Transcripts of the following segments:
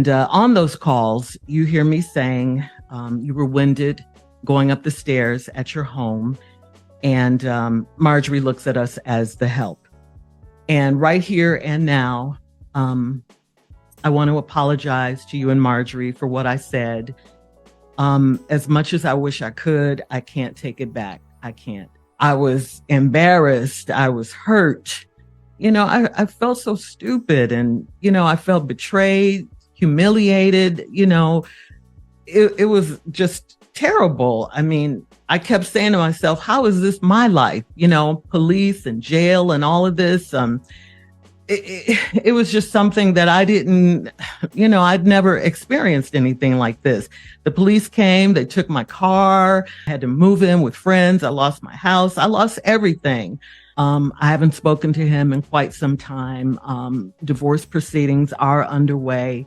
And on those calls, you hear me saying you were winded going up the stairs at your home. And Marjorie looks at us as the help. And right here and now, I want to apologize to you and Marjorie for what I said. As much as I wish I could, I can't take it back. I can't. I was embarrassed. I was hurt. I felt so stupid, and, I felt betrayed, humiliated. It was just terrible. I mean, I kept saying to myself, how is this my life? Police and jail and all of this. It was just something that I didn't, I'd never experienced anything like this. The police came, they took my car, I had to move in with friends. I lost my house. I lost everything. I haven't spoken to him in quite some time. Divorce proceedings are underway.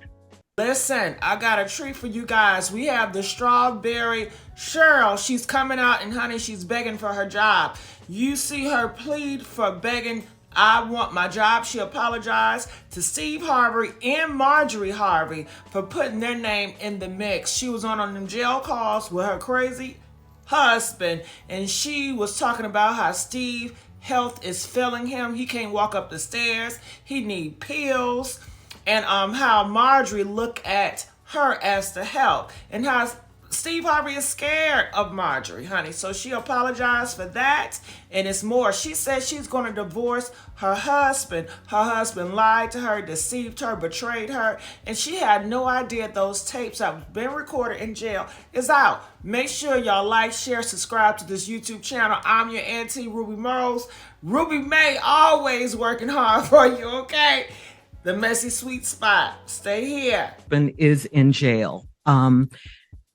Listen, I got a treat for you guys. We have the Strawberry Cheryl. She's coming out, and honey, she's begging for her job. You see her plead for begging, I want my job. She apologized to Steve Harvey and Marjorie Harvey for putting their name in the mix. She was on them jail calls with her crazy husband, and she was talking about how Steve health is failing him. He can't walk up the stairs. He need pills. And how Marjorie look at her as the help, and how Steve Harvey is scared of Marjorie, honey. So she apologized for that, and it's more. She said she's going to divorce her husband. Her husband lied to her, deceived her, betrayed her, and she had no idea those tapes have been recorded in jail is out. Make sure y'all like, share, subscribe to this YouTube channel. I'm your auntie, Rubymae. Rubymae always working hard for you, okay? The Messy Sweet Spot. Stay here. Is in jail.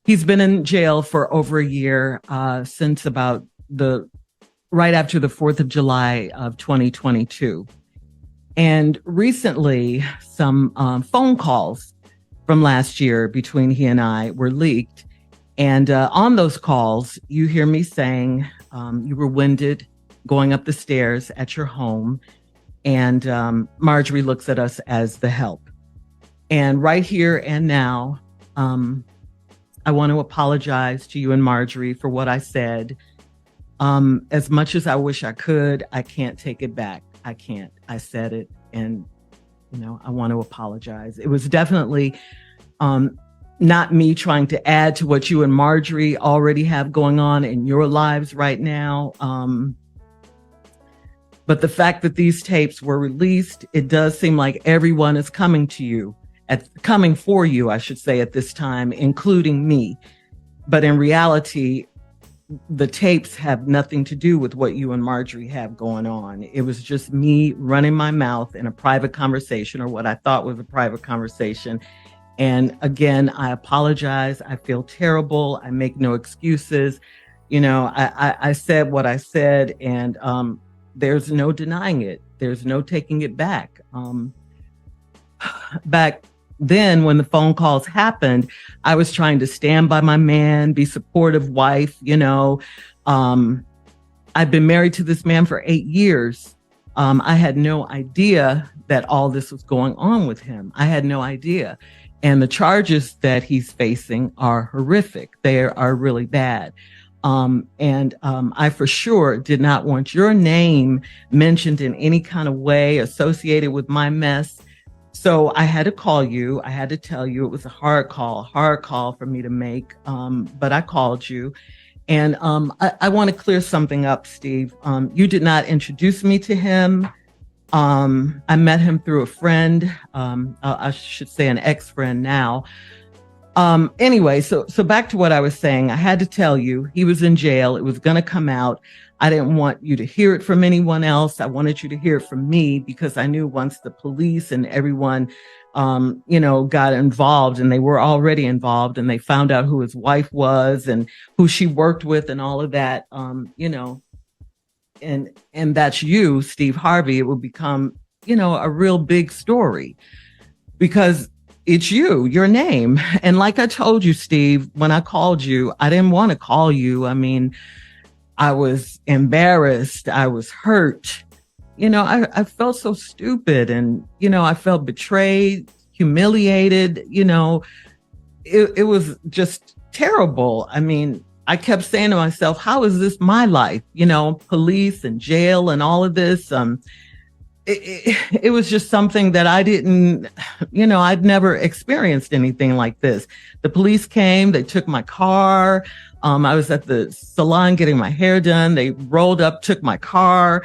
He's been in jail for over a year, since about right after the 4th of July of 2022. And recently, some phone calls from last year between he and I were leaked. And on those calls, you hear me saying you were winded going up the stairs at your home. And Marjorie looks at us as the help. And right here and now, I want to apologize to you and Marjorie for what I said. As much as I wish I could, I can't take it back. I can't. I said it, and, I want to apologize. It was definitely not me trying to add to what you and Marjorie already have going on in your lives right now. But the fact that these tapes were released, it does seem like everyone is coming to you, coming for you, I should say, at this time, including me. But in reality, the tapes have nothing to do with what you and Marjorie have going on. It was just me running my mouth in a private conversation, or what I thought was a private conversation. And again, I apologize. I feel terrible. I make no excuses. I said what I said, and there's no denying it. There's no taking it back. Back then, when the phone calls happened, I was trying to stand by my man, be supportive wife. I've been married to this man for 8 years. I had no idea that all this was going on with him. I had no idea. And the charges that he's facing are horrific. They are really bad. I for sure did not want your name mentioned in any kind of way associated with my mess. So I had to call you. I had to tell you. It was a hard call for me to make. But I called you. And I want to clear something up, Steve. You did not introduce me to him. I met him through a friend. I should say an ex-friend now. Anyway, so back to what I was saying. I had to tell you, he was in jail. It was going to come out. I didn't want you to hear it from anyone else. I wanted you to hear it from me, because I knew once the police and everyone, got involved, and they were already involved, and they found out who his wife was and who she worked with and all of that, and that's you, Steve Harvey, it would become, a real big story, because it's your name. And like I told you, Steve, when I called you, I didn't want to call you. I mean, I was embarrassed. I was hurt. I felt so stupid, and, I felt betrayed, humiliated. It was just terrible. I mean, I kept saying to myself, how is this my life? Police and jail and all of this. It was just something that I didn't, I'd never experienced anything like this. The police came, they took my car. I was at the salon getting my hair done. They rolled up, took my car.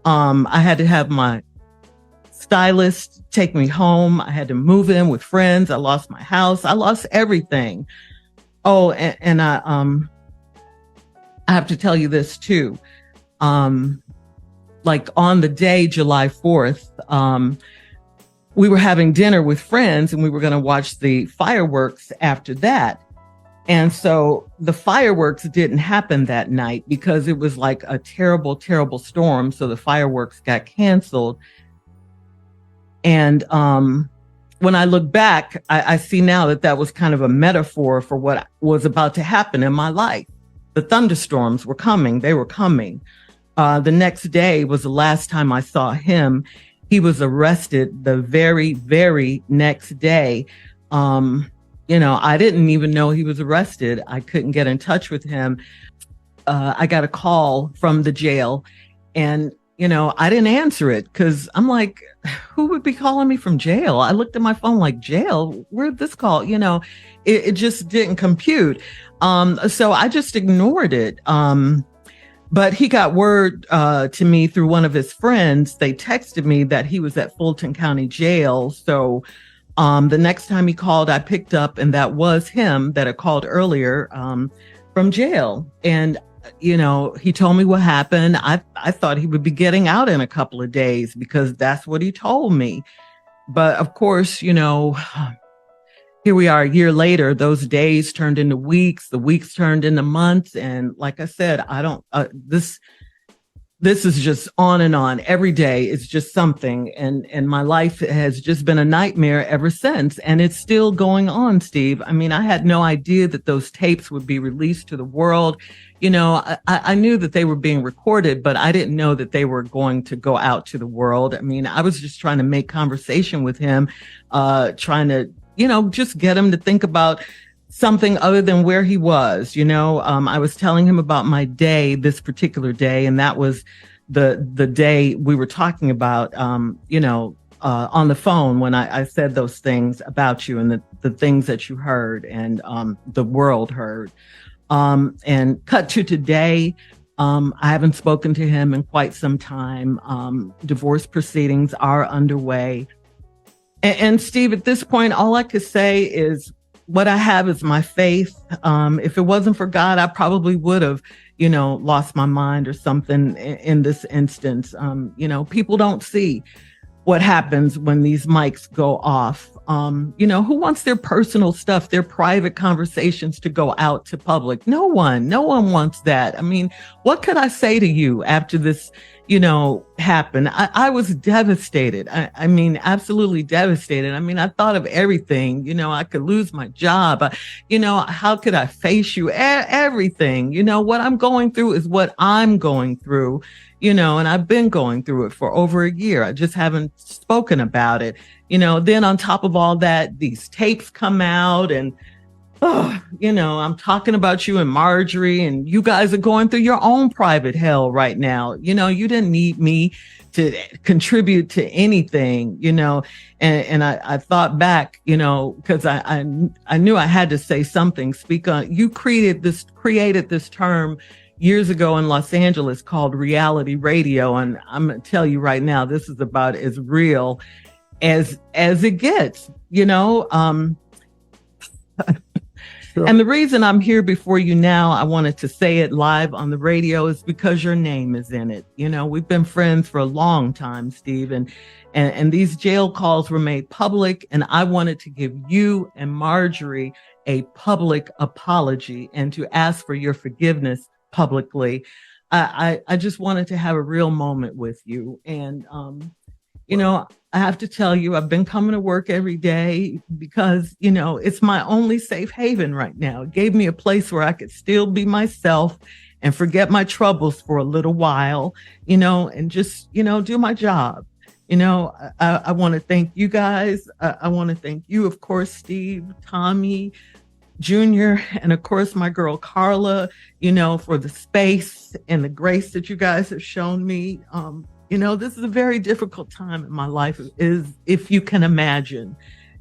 I had to have my stylist take me home. I had to move in with friends. I lost my house. I lost everything. Oh, and I have to tell you this too. Like on the day, July 4th, we were having dinner with friends and we were going to watch the fireworks after that. And so the fireworks didn't happen that night because it was like a terrible, terrible storm. So the fireworks got canceled. And when I look back, I see now that was kind of a metaphor for what was about to happen in my life. The thunderstorms were coming. They were coming. The next day was the last time I saw him. He was arrested the very, very next day. I didn't even know he was arrested. I couldn't get in touch with him. I got a call from the jail and, I didn't answer it because I'm like, who would be calling me from jail? I looked at my phone like, jail? Where'd this call? It just didn't compute. So I just ignored it. But he got word to me through one of his friends. They texted me that he was at Fulton County Jail. So the next time he called, I picked up, and that was him that had called earlier from jail. And, he told me what happened. I thought he would be getting out in a couple of days because that's what he told me. But of course, here we are a year later. Those days turned into weeks. The weeks turned into months. And like I said, this is just on and on. Every day it's just something. And my life has just been a nightmare ever since. And it's still going on, Steve. I mean, I had no idea that those tapes would be released to the world. I knew that they were being recorded, but I didn't know that they were going to go out to the world. I mean, I was just trying to make conversation with him, trying to, just get him to think about something other than where he was. I was telling him about my day, this particular day, and that was the day we were talking about, on the phone when I said those things about you and the things that you heard and the world heard. And cut to today, I haven't spoken to him in quite some time. Divorce proceedings are underway. And Steve, at this point, all I could say is what I have is my faith. If it wasn't for God, I probably would have, lost my mind or something in this instance. People don't see what happens when these mics go off. Who wants their personal stuff, their private conversations to go out to public? No one wants that. I mean, what could I say to you after this, happened? I was devastated. I mean, absolutely devastated. I mean, I thought of everything, I could lose my job. How could I face you? Everything, what I'm going through is what I'm going through, and I've been going through it for over a year. I just haven't spoken about it. Then on top of all that, these tapes come out and, I'm talking about you and Marjorie, and you guys are going through your own private hell right now. You didn't need me to contribute to anything, and I thought back, because I knew I had to say something, speak on. You created this term years ago in Los Angeles called reality radio. And I'm going to tell you right now, this is about as real as it gets, Sure. And the reason I'm here before you now, I wanted to say it live on the radio, is because your name is in it. We've been friends for a long time, Steve, and these jail calls were made public, and I wanted to give you and Marjorie a public apology and to ask for your forgiveness publicly. I just wanted to have a real moment with you. And, I have to tell you, I've been coming to work every day because, it's my only safe haven right now. It gave me a place where I could still be myself and forget my troubles for a little while, and just, do my job. You know, I want to thank you guys. I want to thank you, of course, Steve, Tommy, Junior, and of course, my girl Carla, you know, for the space and the grace that you guys have shown me. You know, this is a very difficult time in my life, is if you can imagine.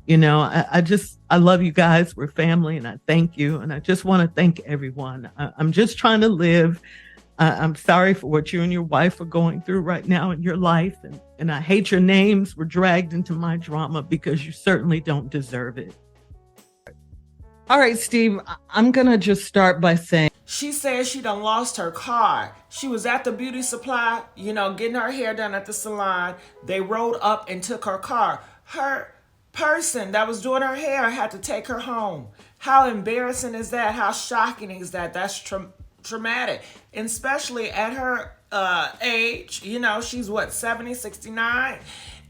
You know, I love you guys. We're family, and I thank you. And I just want to thank everyone. I'm just trying to live. I'm sorry for what you and your wife are going through right now in your life. And I hate your names were dragged into my drama because you certainly don't deserve it. All right, Steve, I'm going to just start by saying, she said she done lost her car. She was at the beauty supply, you know, getting her hair done at the salon. They rode up and took her car. Her person that was doing her hair had to take her home. How embarrassing is that? How shocking is that? That's traumatic. And especially at her age, you know, she's what, 70, 69?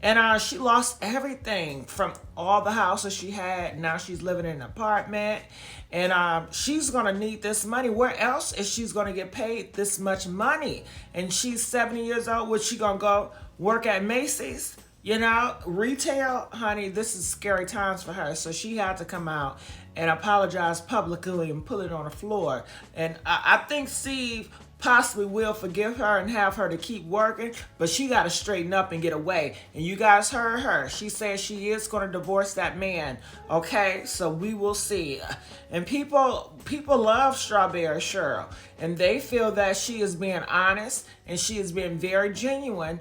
And she lost everything from all the houses she had. Now she's living in an apartment. And she's going to need this money. Where else is she going to get paid this much money? And she's 70 years old. Was she going to go work at Macy's? You know, retail? Honey, this is scary times for her. So she had to come out and apologize publicly and put it on the floor. And I think Steve possibly will forgive her and have her to keep working, but she got to straighten up and get away. And you guys heard her. She says she is going to divorce that man. Okay, so we will see. And people love Strawberry Cheryl, and they feel that she is being honest and she is being very genuine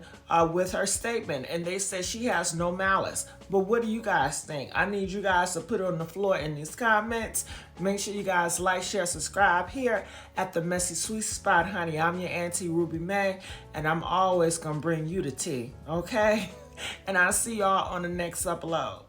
with her statement. And they say she has no malice. But what do you guys think? I need you guys to put it on the floor in these comments. Make sure you guys like, share, subscribe here at the Messy Sweet Spot, honey. I'm your auntie Rubymae, and I'm always going to bring you the tea, okay? And I'll see y'all on the next upload.